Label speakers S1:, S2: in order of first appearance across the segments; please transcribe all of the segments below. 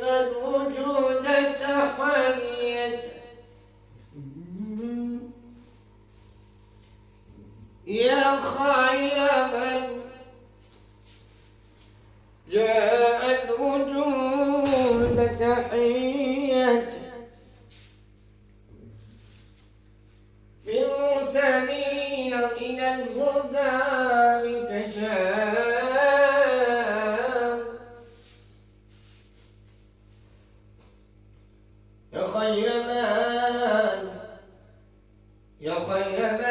S1: الوجود تحيت يا خير من جاء الوجود تحيت بالمرسلين إلى الهدى بك جاء يا خير من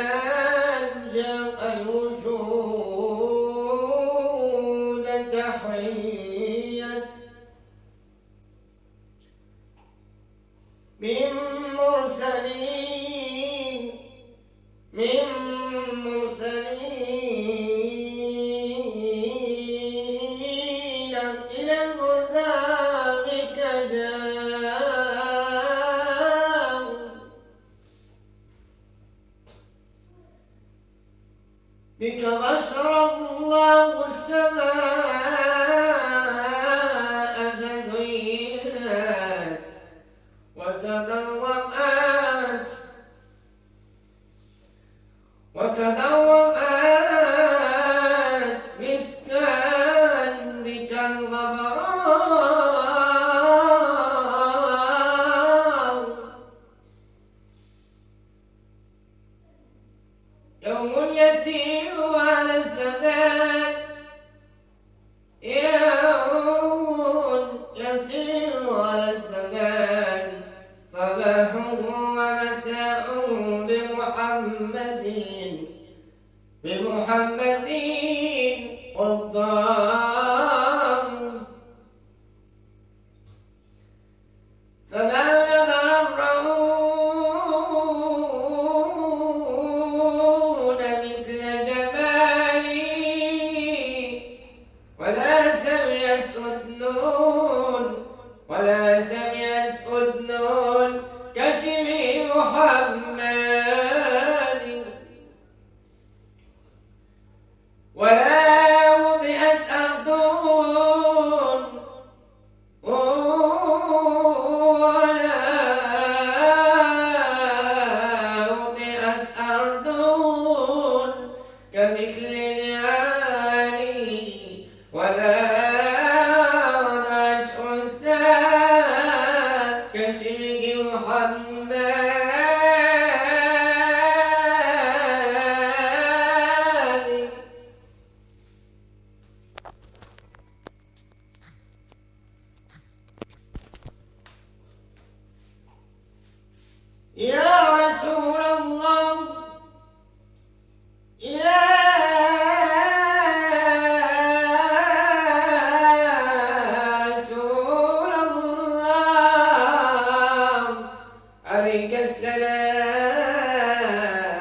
S1: جاء الوجود تحيت من مرسلين إلى الهدى بك جاء بك بشر الله السماء فزينت وتدومت مسكا بك الغبراء يوم يأتي على الزمان صباحه ومساءه بمحمد والضام فما نظر الرهون مثل جمالي ولا سمعت أذن كشفي محمد ولا وطئت أرض كمثل نعالي ولا وضعت أنثى كشبك محمد يا رسول الله يا رسول الله عليك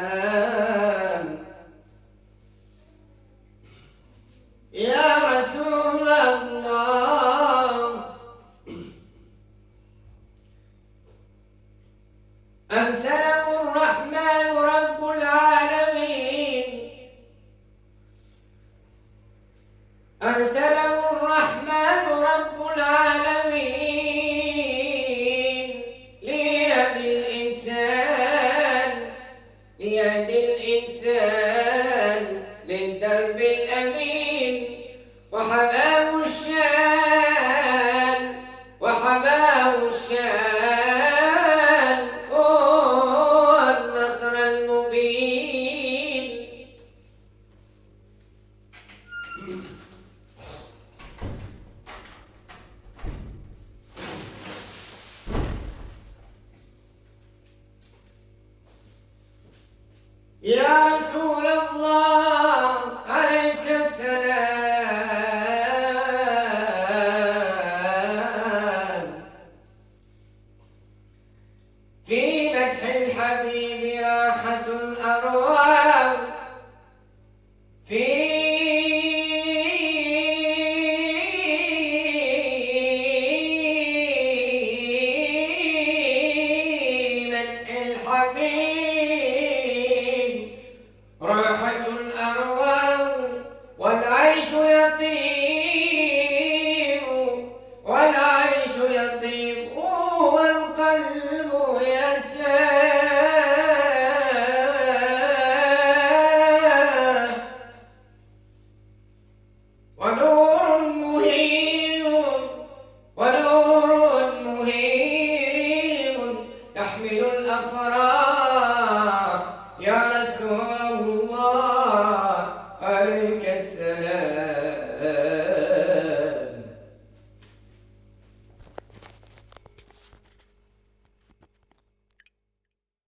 S1: السلام يا رسول الله أرسله الرحمن رب العالمين أرسله الرحمن رب العالمين ليهدي الإنسان للدرب الأمين وحماه الشان والنصر المبين يا رسول الله عليك السلام السلام